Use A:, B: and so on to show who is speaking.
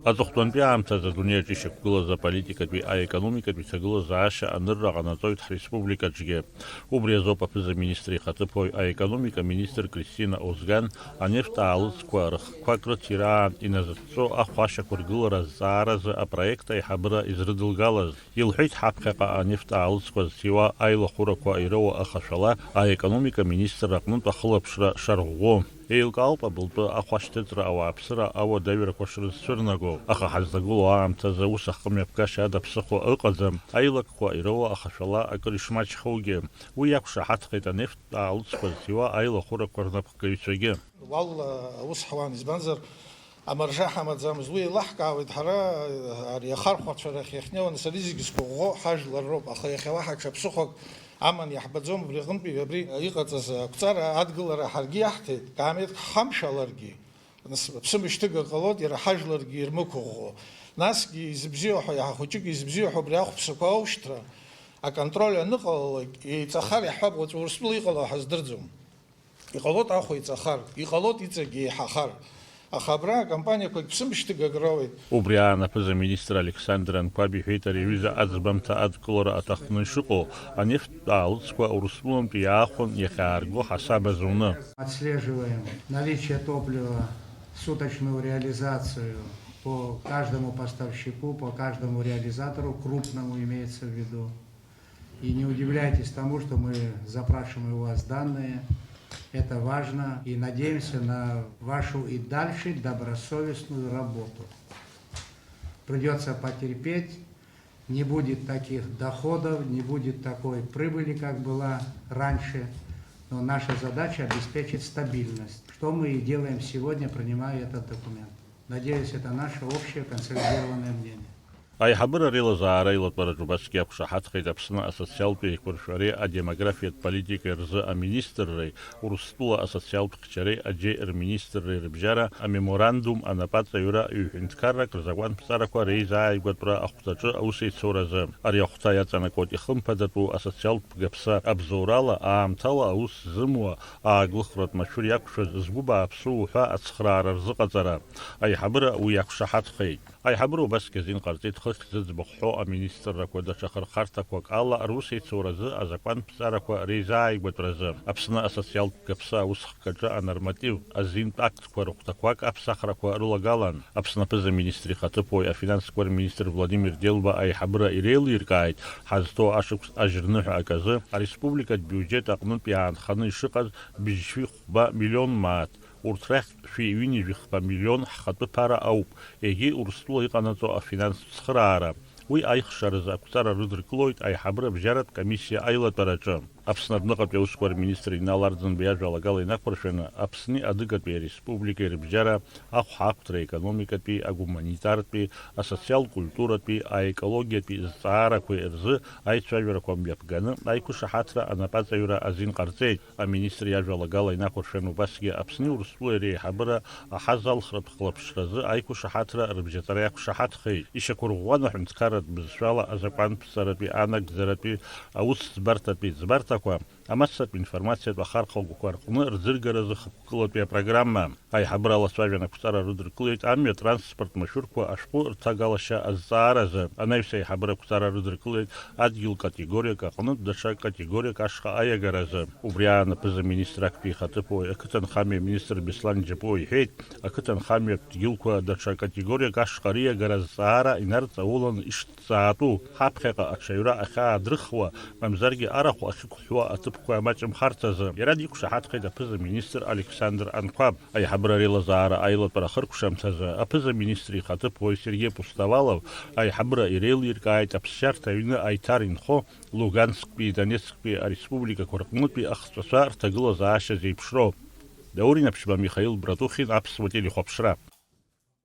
A: Аҵыхәтәантәи аамҭазы адунеиаҿы ишьақәгылаз аполитикатәи, аекономикатәи ҭагылазаашьа анырра ҟанаҵоит ҳреспубликаҿгьы. Убри азоуп аԥыза-министр ихаҭыԥуаҩ аекономика-министр Кристина Озган анефтә аалыҵқәа рыхқәак рыҭираан иназыҵҵо ахәашьақәа ргылара азҵааразы апроект аиҳабыра изрыдылгалаз. Илҳәеит ҳаԥхьаҟа анефтә аалыҵқәа зҭиуа аилахәырақәа ирыуа ахашәала аекономика-министр аҟнытә ахылаԥшра шарӷәӷәо. Еилкаауп абылтәы ахәашьҭыҵра ауааԥсыра ауадаҩрақәа шрызцәырнаго, аха ҳазлагылоу аамҭазы ус ахымҩаԥгашьа ада ԥсыхәа ыҟаӡам, аилакқәа ирыуа ахашәала акыр ишмаҷхоугьы. Уи иақәшаҳаҭхеит анефтә аалыҵқәа зҭиуа аилахәырақәа рнапхгаҩцәагьы.
B: Wallah ус ҳуан избанзар амаржа ҳамаӡамызт. Уи еилаҳкаауеит ҳара ари ахархәацәа рахь иахьнеиуа, нас ари зегьы зқәыӷәӷәо ҳажәлар роуп, аха иахьа уаҳа ҽа ԥсыхәак аман иаҳбаӡом. Убри аҟнытәи абри иҟаҵаз ақәҵара адгылара ҳаргьы иаҳҭеит, каамеҭк ҳамшәаларгьы, нас ԥсымышьҭыга ҟалоит иара ҳажәларгьы ирмықәыӷәӷәо. Насгьы изыбзиоуҳәо, иаҳа хәыҷык изыбзиоуҳәо абри ахәԥсақәа аушьҭра, аконтроль аныҟалалак еиҵахар иаҳҳәап, уаҵәы Урыстәыла иҟало ҳаздырӡом. Иҟалоит ахәа иҵахар, иҟалоит иҵегьы еиҳахар. Аха абра акомпаниақәагь ԥсымшьҭыгак роуит.
A: Убри аан аԥыза-министр Александр Анқәаб иҳәеит ари аҩыза аӡбамҭа адкылара аҭахны ишыҟоу анефтә аалыҵқәа Урыстәылантәи иаахәон иахьаарго ҳасаб азуны.
C: Отслеживаем наличие топлива, суточную реализацию по каждому поставщику, по каждому реализатору, крупному имеется в виду. И не удивляйтесь тому, что мы запрашиваем у вас данные. Это важно, и надеемся на вашу и дальше добросовестную работу. Придется потерпеть, не будет таких доходов, не будет такой прибыли, как была раньше, но наша задача обеспечить стабильность, что мы и делаем сегодня, принимая этот документ. Надеюсь, это наше общее консолидированное мнение.
A: Аиҳабыра реилазаара илатәараҿ убасгьы иақәшаҳаҭхеит Аԥсны асоциалтә еиқәыршәареи адемографиатә политикеи рзы аминистрреи, Урыстәыла асоциалтә хьчареи аџьеи рминистрреи рыбжьара амеморандум анапаҵаҩра ҩ-ҳәынҭқаррак рзакәанԥҵарақәа реизааигәатәра ахәҭаҿы аусеицуразы. Ари ахәҭа иаҵанакуеит ихымԥадатәу асоциалтә гаԥса абзоурала, аамҭала аус зымуа, ааглыхратә машәыр иақәшәаз згәы бааԥсу ҳәа ацхраара рзыҟаҵара. Аиҳабыра уи иақәшаҳаҭхеит. Аиҳабыра убасгьы азин ҟарҵеит хыхь зыӡбахә аминистррақәа даҽа хырхарҭақәак ала русеицуразы азакәанԥҵарақәа реизааигәатәразы. Аԥсны асоциалтә гаԥса аус хкаҿы анорматив азинтә актқәа рыхәҭақәак аԥсахрақәа рылагалан. Аԥсны аԥыза-министр ихаҭыԥуаҩ афинансқәа рминистр Владимир Делба аиҳабыра иреилиркааит ҳазҭоу ашықәс ажьырныҳәа аказы ареспубликатә биуџьет аҟнытә иаанханы ишыҟаз быжь-шәихәба миллион маат. Урҭ рахьтә шәи-ҩынҩажәихба миллион ҳхатәы ԥара ауп, егьи Урыстәыла иҟанаҵо афинанстә цхыраара. Уи аихшаразы ақәҵара рыдыркылоит аиҳабыра бжьаратә комиссиа аилатәараҿы. Аԥсны адәныҟатәи аусқәа рминистр Инал Арӡынба иажәа алагала инақәыршәаны Аԥсни адыгатәи ареспубликеи рыбжьара ахәҳахәҭра аекономикатәи, агуманитартәи, асоциал-культуратәи, аекологиатәи зҵаарақәеи рзы аицәажәарақәа мҩаԥганы аиқәышаҳаҭра анапаҵаҩра азин ҟарҵеит. Аминистр иажәа алагала инақәыршәаны убасгьы Аԥсни Урыстәылеи реиҳабыра аҳазалхратә хлаԥшразы аиқәышаҳаҭра рыбжьаҵара иақәшаҳаҭхеит. Ишьақәырӷәӷәан аҳәынҭқарратә бызшәала азакәанԥҵаратәи, анагӡаратәи, аусӡбарҭатәи ӡбарҭақәа, амассатә информациатә ахархәагақәа рҟны рӡыргаразы хықәкылатәи апрограмма. Аиҳабыра алацәажәан ақәҵара рыдыркылеит амҩа транспорт машәырқәа ашәҟәы рҭагалашьа азҵааразы. Анаҩс аиҳабыра ақәҵара рыдыркылеит адгьыл категориак аҟнытә даҽа категориак ашҟа аиагаразы. Убри аан аԥыза-министр актәи ихаҭыԥуаҩ ақыҭанхамҩа министр Беслан Џьапуа иҳәеит, ақыҭанхамҩатә дгьылқәа даҽа категориак ашҟа риагара азҵаара инарҵаулан ишҭҵаатәу, ҳаԥхьаҟа аҽаҩра ахьаадрыхуа, мамзаргьы арахә ахьықәҳәуа аҭыԥқәа амаҷымхарҭазы. Иара диқәшаҳаҭхеит аԥыза-министр Александр Анқәаб. Аиҳабыра реилазаара аилатәара хыркәшамҭазы аԥыза-министр ихаҭыԥуаҩ Сергей Пустовалов аиҳабыра иреилиркааит аԥсшьарҭа аҩны аиҭар инхо Лугансктәи, Донецктәи ареспубликақәа рҟнытәи ахҵәацәа рҭагылазаашьа зеиԥшроуп. Даурин Аԥшьба, Михаил Братухин, Аԥсуа телехәаԥшра.